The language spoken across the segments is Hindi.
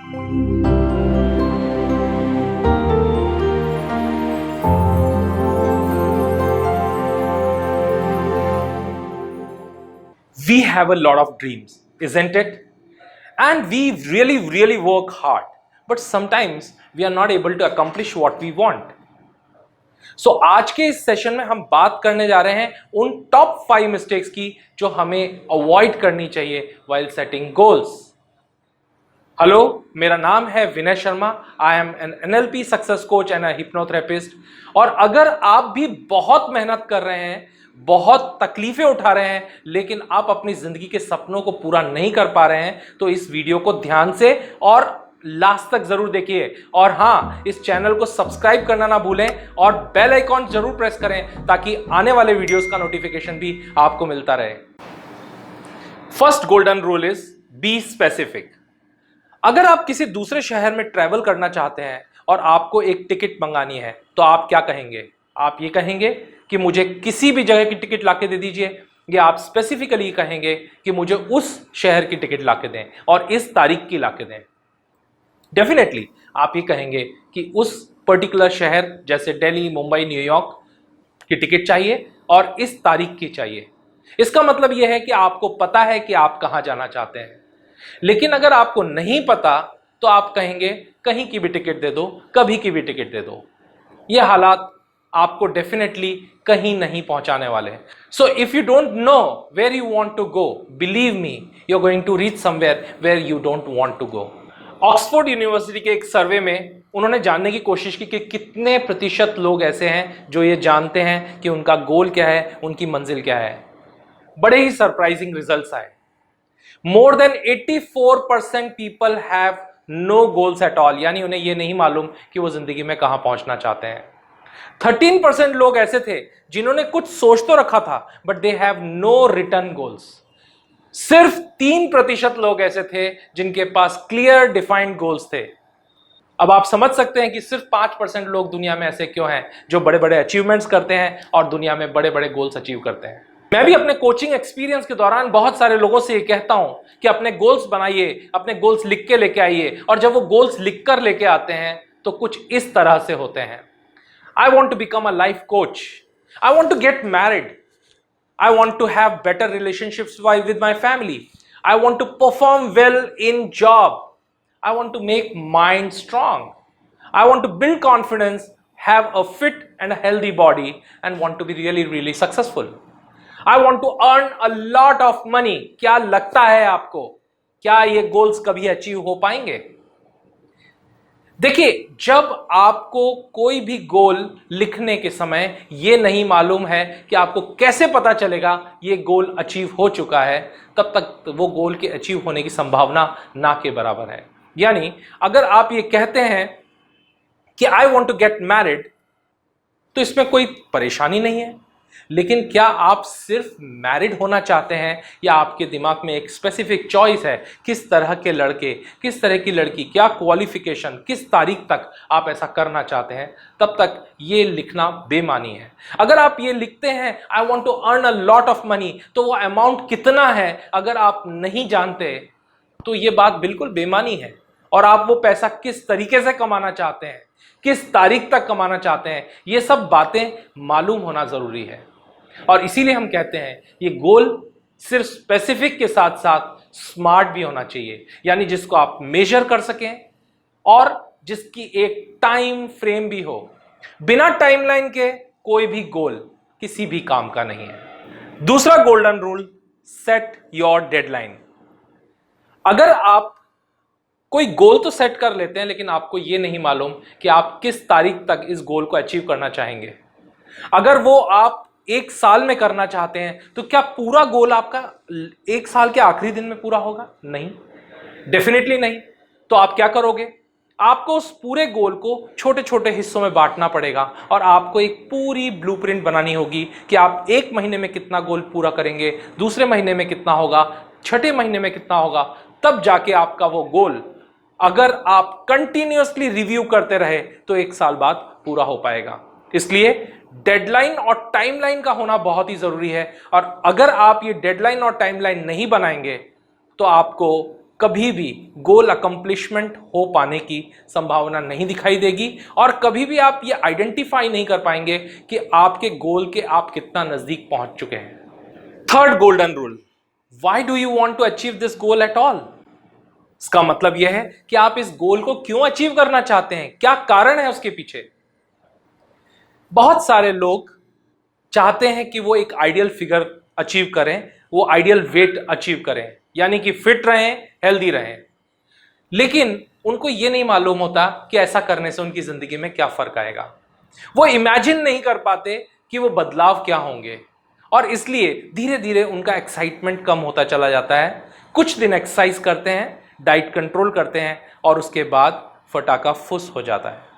We have a lot of dreams, isn't it? And we really work hard, but sometimes we are not able to accomplish what we want. So आज के इस सेशन में हम बात करने जा रहे हैं उन टॉप 5 मिस्टेक्स की जो हमें अवॉइड करनी चाहिए while setting goals. हेलो, मेरा नाम है Vinay Sharma. I am an NLP success coach and a hypnotherapist. और अगर आप भी बहुत मेहनत कर रहे हैं, बहुत तकलीफें उठा रहे हैं, लेकिन आप अपनी जिंदगी के सपनों को पूरा नहीं कर पा रहे हैं, तो इस वीडियो को ध्यान से और लास्ट तक जरूर देखिए. और हां, इस चैनल को सब्सक्राइब करना ना भूलें और बेल आइकॉन जरूर प्रेस करें ताकि आने वाले वीडियोस का नोटिफिकेशन भी आपको मिलता रहे. First golden rule is be specific. अगर आप किसी दूसरे शहर में ट्रैवल करना चाहते हैं और आपको एक टिकट मंगानी है, तो आप क्या कहेंगे? आप ये कहेंगे कि मुझे किसी भी जगह की टिकट लाके दे दीजिए, या आप स्पेसिफिकली कहेंगे कि मुझे उस शहर की टिकट लाके दें और इस तारीख की लाके दें? डेफिनेटली आप ये कहेंगे कि उस पर्टिकुलर शहर जैसे दिल्ली, मुंबई, न्यूयॉर्क की टिकट चाहिए और इस तारीख की चाहिए. इसका मतलब यह है कि आपको पता है कि आप कहां जाना चाहते हैं. लेकिन अगर आपको नहीं पता, तो आप कहेंगे कहीं की भी टिकट दे दो, कभी की भी टिकट दे दो. यह हालात आपको डेफिनेटली कहीं नहीं पहुंचाने वाले हैं. So if you don't know where you want to go, believe me, you are going to reach somewhere where you don't want to go. Oxford University के एक सर्वे में उन्होंने जानने की कोशिश की कि कितने प्रतिशत लोग ऐसे हैं जो ये जानते हैं कि उनका गोल क्या है, उनकी मंजिल क्या है. बड़े ही सरप्राइजिंग रिजल्ट्स आए. More than 84% people have no goals at all, यानी उन्हें यह नहीं मालूम कि वो जिंदगी में कहां पहुंचना चाहते हैं. 13% लोग ऐसे थे जिन्होंने कुछ सोच तो रखा था, but they have no written goals. सिर्फ 3% लोग ऐसे थे जिनके पास क्लियर डिफाइंड गोल्स थे. अब आप समझ सकते हैं कि सिर्फ 5% लोग दुनिया में ऐसे क्यों हैं जो बड़े बड़े अचीवमेंट्स करते हैं और दुनिया में बड़े बड़े गोल्स अचीव करते हैं. मैं भी अपने कोचिंग एक्सपीरियंस के दौरान बहुत सारे लोगों से ये कहता हूं कि अपने गोल्स बनाइए, अपने गोल्स लिख के लेके आइए. और जब वो गोल्स लिख कर लेके आते हैं तो कुछ इस तरह से होते हैं. I want to become a life coach. I want to get married. I want to have better relationships with my family. I want to perform well in job. I want to make mind strong. I want to build confidence, have a fit and a healthy body, and want to be really successful. I want to earn a lot of money. क्या लगता है आपको? क्या ये गोल्स कभी अचीव हो पाएंगे? देखिए, जब आपको कोई भी गोल लिखने के समय यह नहीं मालूम है कि आपको कैसे पता चलेगा यह गोल अचीव हो चुका है, तब तक वो गोल के अचीव होने की संभावना ना के बराबर है. यानी अगर आप ये कहते हैं कि I want to get married, तो इसमें कोई परेशानी नहीं है. लेकिन क्या आप सिर्फ मैरिड होना चाहते हैं, या आपके दिमाग में एक स्पेसिफिक चॉइस है किस तरह के लड़के, किस तरह की लड़की, क्या क्वालिफिकेशन, किस तारीख तक आप ऐसा करना चाहते हैं? तब तक ये लिखना बेमानी है. अगर आप ये लिखते हैं I want to earn a lot of money, तो वो अमाउंट कितना है अगर आप नहीं जानते, तो ये बात बिल्कुल बेमानी है. और आप वो पैसा किस तरीके से कमाना चाहते हैं, किस तारीख तक कमाना चाहते हैं, ये सब बातें मालूम होना जरूरी है. और इसीलिए हम कहते हैं ये गोल सिर्फ स्पेसिफिक के साथ साथ स्मार्ट भी होना चाहिए, यानी जिसको आप मेजर कर सकें और जिसकी एक टाइम फ्रेम भी हो. बिना टाइमलाइन के कोई भी गोल किसी भी काम का नहीं है. दूसरा golden rule, set your deadline. अगर आप कोई गोल तो सेट कर लेते हैं, लेकिन आपको यह नहीं मालूम कि आप किस तारीख तक इस गोल को अचीव करना चाहेंगे. अगर वो आप 1 साल में करना चाहते हैं, तो क्या पूरा गोल आपका 1 साल के आखिरी दिन में पूरा होगा? नहीं, डेफिनेटली नहीं. तो आप क्या करोगे? आपको उस पूरे गोल को छोटे छोटे हिस्सों में बांटना पड़ेगा और आपको एक पूरी ब्लूप्रिंट बनानी होगी कि आप 1 महीने में कितना गोल पूरा करेंगे, दूसरे महीने में कितना होगा, छठे महीने में कितना होगा. तब जाके आपका वो गोल, अगर आप कंटिन्यूअसली रिव्यू करते रहे, तो 1 साल बाद पूरा हो पाएगा. इसलिए डेडलाइन और टाइमलाइन का होना बहुत ही जरूरी है. और अगर आप ये डेडलाइन और टाइमलाइन नहीं बनाएंगे, तो आपको कभी भी गोल अकम्प्लिशमेंट हो पाने की संभावना नहीं दिखाई देगी और कभी भी आप ये आइडेंटिफाई नहीं कर पाएंगे कि आपके गोल के आप कितना नजदीक पहुंच चुके हैं। Third golden rule, why do you want to achieve this goal at all? इसका मतलब यह है कि आप इस गोल को क्यों अचीव करना चाहते हैं, क्या कारण है उसके पीछे। बहुत सारे लोग चाहते हैं कि वो एक आइडियल फिगर अचीव करें, वो आइडियल वेट अचीव करें, यानी कि फिट रहें, हेल्दी रहें, लेकिन उनको ये नहीं मालूम होता कि ऐसा करने से उनकी जिंदगी में क्या फर्क आएगा। वो इमेजिन नहीं कर पाते कि वो बदलाव क्या होंगे और इसलिए धीरे धीरे उनका एक्साइटमेंट कम होता चला जाता है। कुछ दिन एक्सरसाइज करते हैं, डाइट कंट्रोल करते हैं और उसके बाद फटाका फुस हो जाता है।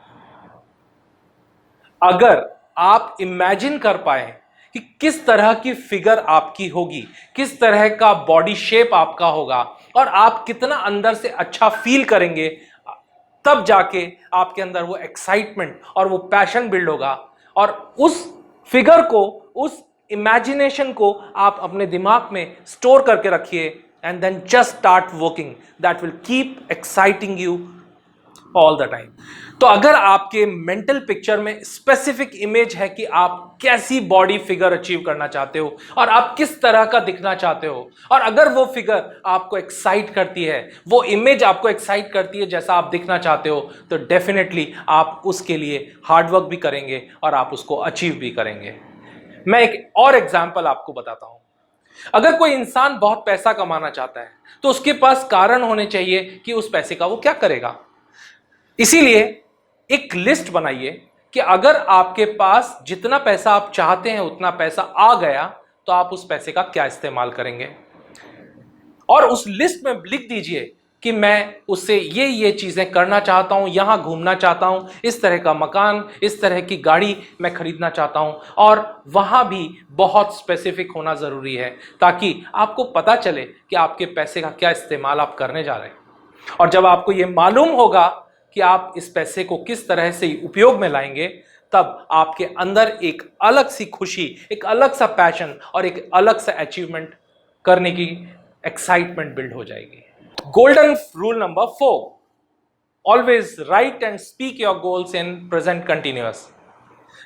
अगर आप इमेजिन कर पाए कि किस तरह की फिगर आपकी होगी, किस तरह का बॉडी शेप आपका होगा और आप कितना अंदर से अच्छा फील करेंगे, तब जाके आपके अंदर वो एक्साइटमेंट और वो पैशन बिल्ड होगा और उस फिगर को, उस इमेजिनेशन को आप अपने दिमाग में स्टोर करके रखिए and then just start working, that will keep exciting you all the time. तो अगर आपके मेंटल पिक्चर में स्पेसिफिक इमेज है कि आप कैसी बॉडी फिगर अचीव करना चाहते हो और आप किस तरह का दिखना चाहते हो, और अगर वो फिगर आपको एक्साइट करती है, वो इमेज आपको एक्साइट करती है जैसा आप दिखना चाहते हो, तो डेफिनेटली आप उसके लिए हार्डवर्क भी करेंगे और आप उसको अचीव भी करेंगे। मैं एक और एग्जाम्पल आपको बताता हूं। अगर कोई इंसान बहुत पैसा कमाना चाहता है तो उसके पास कारण होने चाहिए कि उस पैसे का वो क्या करेगा। इसीलिए एक लिस्ट बनाइए कि अगर आपके पास जितना पैसा आप चाहते हैं उतना पैसा आ गया तो आप उस पैसे का क्या इस्तेमाल करेंगे, और उस लिस्ट में लिख दीजिए कि मैं उससे ये चीजें करना चाहता हूं, यहां घूमना चाहता हूं, इस तरह का मकान, इस तरह की गाड़ी मैं खरीदना चाहता हूं। और वहां भी बहुत स्पेसिफिक होना जरूरी है ताकि आपको पता चले कि आपके पैसे का क्या इस्तेमाल आप करने जा रहे हैं। और जब आपको यह मालूम होगा कि आप इस पैसे को किस तरह से उपयोग में लाएंगे, तब आपके अंदर एक अलग सी खुशी, एक अलग सा पैशन और एक अलग सा अचीवमेंट करने की एक्साइटमेंट बिल्ड हो जाएगी। Golden rule number 4, always right and speak your goals in present continuous.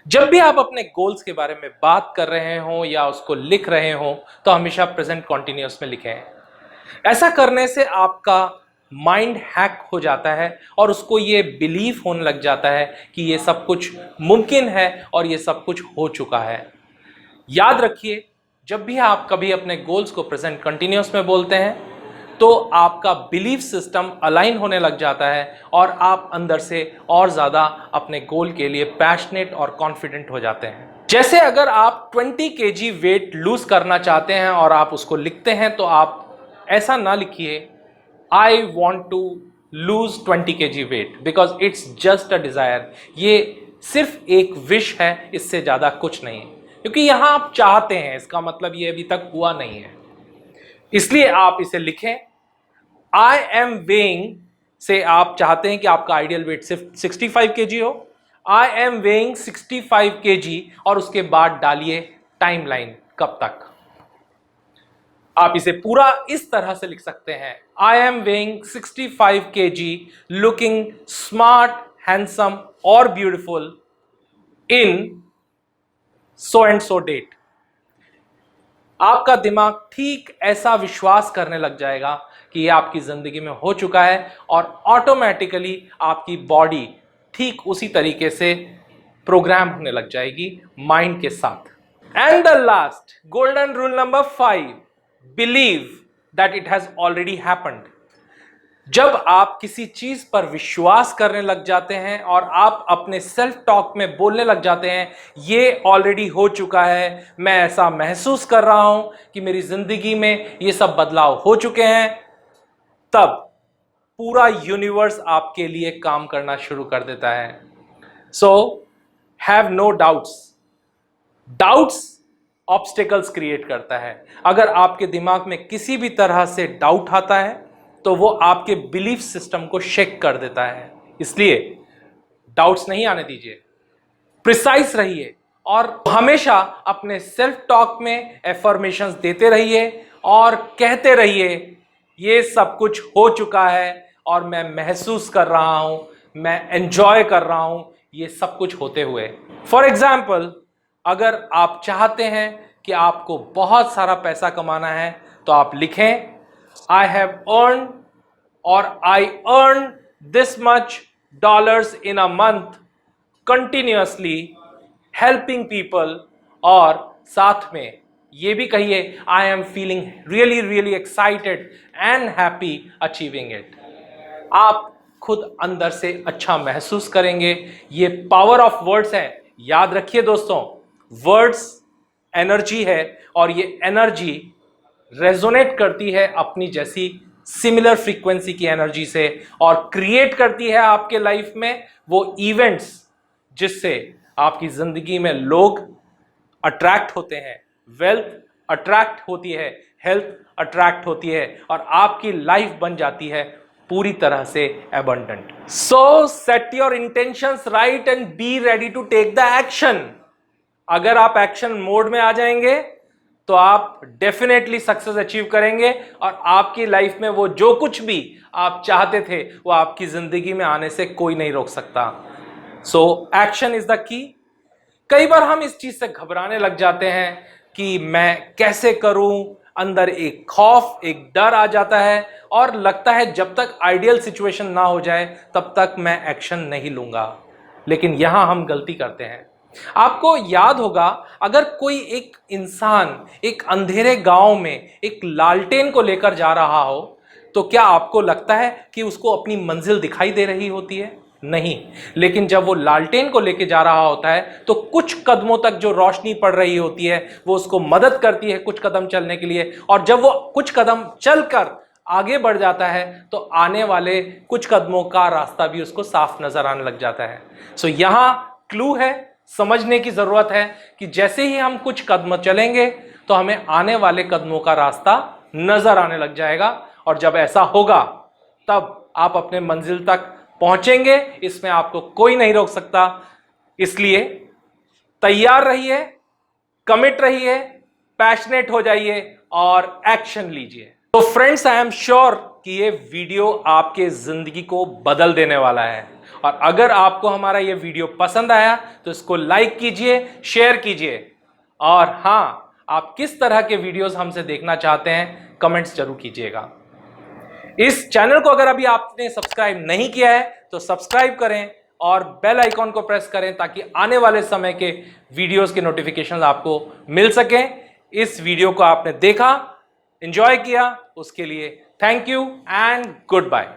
जब भी आप अपने गोल्स के बारे में बात कर रहे हो या उसको लिख रहे हो तो हमेशा प्रेजेंट कंटिन्यूअस में लिखें। ऐसा करने से आपका माइंड हैक हो जाता है और उसको ये बिलीव होने लग जाता है कि ये सब कुछ मुमकिन है और ये सब कुछ हो चुका है। याद रखिए, जब भी आप कभी अपने गोल्स को प्रेजेंट कंटिन्यूअस में बोलते हैं तो आपका बिलीफ सिस्टम अलाइन होने लग जाता है और आप अंदर से और ज़्यादा अपने गोल के लिए पैशनेट और कॉन्फिडेंट हो जाते हैं। जैसे अगर आप 20 kg वेट लूज करना चाहते हैं और आप उसको लिखते हैं तो आप ऐसा ना लिखिए I want to lose 20 kg weight because it's just a desire। ये सिर्फ एक विश है, इससे ज़्यादा कुछ नहीं है, क्योंकि यहाँ आप चाहते हैं, इसका मतलब ये अभी तक हुआ नहीं है। इसलिए आप इसे लिखें। I am weighing से आप चाहते हैं कि आपका आइडियल वेट सिर्फ 65 kg हो। I am weighing 65 kg और उसके बाद डालिए टाइमलाइन, कब तक। आप इसे पूरा इस तरह से लिख सकते हैं, I am weighing 65 kg, looking smart, handsome और beautiful in so and so date। आपका दिमाग ठीक ऐसा विश्वास करने लग जाएगा कि यह आपकी जिंदगी में हो चुका है और ऑटोमेटिकली आपकी बॉडी ठीक उसी तरीके से प्रोग्राम होने लग जाएगी माइंड के साथ। And the last golden rule number 5, believe that it has already happened. जब आप किसी चीज पर विश्वास करने लग जाते हैं और आप अपने सेल्फ टॉक में बोलने लग जाते हैं ये ऑलरेडी हो चुका है, मैं ऐसा महसूस कर रहा हूं कि मेरी जिंदगी में ये सब बदलाव हो चुके हैं, तब पूरा यूनिवर्स आपके लिए काम करना शुरू कर देता है। So have no doubts. Doubts obstacles create करता है। अगर आपके दिमाग में किसी भी तरह से डाउट आता है तो वो आपके बिलीफ सिस्टम को शेक कर देता है। इसलिए डाउट्स नहीं आने दीजिए, प्रिसाइज रहिए और हमेशा अपने सेल्फ टॉक में एफर्मेशंस देते रहिए और कहते रहिए ये सब कुछ हो चुका है और मैं महसूस कर रहा हूं, मैं एंजॉय कर रहा हूं ये सब कुछ होते हुए। फॉर एग्जाम्पल, अगर आप चाहते हैं कि आपको बहुत सारा पैसा कमाना है तो आप लिखें आई हैव अर्न और I earn this much dollars in a month continuously helping people, और साथ में ये भी कहिए I am feeling really really excited and happy achieving it. आप खुद अंदर से अच्छा महसूस करेंगे। ये पावर ऑफ वर्ड्स है। याद रखिए दोस्तों, वर्ड्स एनर्जी है और ये एनर्जी रेजोनेट करती है अपनी जैसी सिमिलर फ्रीक्वेंसी की एनर्जी से और क्रिएट करती है आपके लाइफ में वो इवेंट्स जिससे आपकी जिंदगी में लोग अट्रैक्ट होते हैं, वेल्थ अट्रैक्ट होती है, हेल्थ अट्रैक्ट होती है और आपकी लाइफ बन जाती है पूरी तरह से abundant. So set your intentions right and be ready to take the action. अगर आप एक्शन मोड में आ जाएंगे तो आप डेफिनेटली सक्सेस अचीव करेंगे और आपकी लाइफ में वो जो कुछ भी आप चाहते थे वो आपकी जिंदगी में आने से कोई नहीं रोक सकता। So action is the key. कई बार हम इस चीज से घबराने लग जाते हैं कि मैं कैसे करूं, अंदर एक खौफ, एक डर आ जाता है और लगता है जब तक आइडियल सिचुएशन ना हो जाए तब तक मैं एक्शन नहीं लूंगा। लेकिन यहां हम गलती करते हैं। आपको याद होगा, अगर कोई एक इंसान एक अंधेरे गांव में एक लालटेन को लेकर जा रहा हो तो क्या आपको लगता है कि उसको अपनी मंजिल दिखाई दे रही होती है? नहीं। लेकिन जब वो लालटेन को लेकर जा रहा होता है तो कुछ कदमों तक जो रोशनी पड़ रही होती है वो उसको मदद करती है कुछ कदम चलने के लिए, और जब वो कुछ कदम चलकर आगे बढ़ जाता है तो आने वाले कुछ कदमों का रास्ता भी उसको साफ नजर आने लग जाता है। सो यहां क्लू है, समझने की जरूरत है कि जैसे ही हम कुछ कदम चलेंगे तो हमें आने वाले कदमों का रास्ता नजर आने लग जाएगा और जब ऐसा होगा तब आप अपने मंजिल तक पहुंचेंगे। इसमें आपको कोई नहीं रोक सकता। इसलिए तैयार रहिए, कमिट रहिए, पैशनेट हो जाइए और एक्शन लीजिए। तो फ्रेंड्स, आई एम श्योर कि ये वीडियो आपके जिंदगी को बदल देने वाला है और अगर आपको हमारा ये वीडियो पसंद आया तो इसको लाइक कीजिए, शेयर कीजिए और हाँ, आप किस तरह के वीडियोस हमसे देखना चाहते हैं कमेंट्स जरूर कीजिएगा। इस चैनल को अगर अभी आपने सब्सक्राइब नहीं किया है तो सब्सक्राइब करें और बेल आइकॉन को प्रेस करें ताकि आने वाले समय के वीडियोस के नोटिफिकेशंस आपको मिल सकें। इस वीडियो को आपने देखा, एंजॉय किया, उसके लिए thank you and good bye.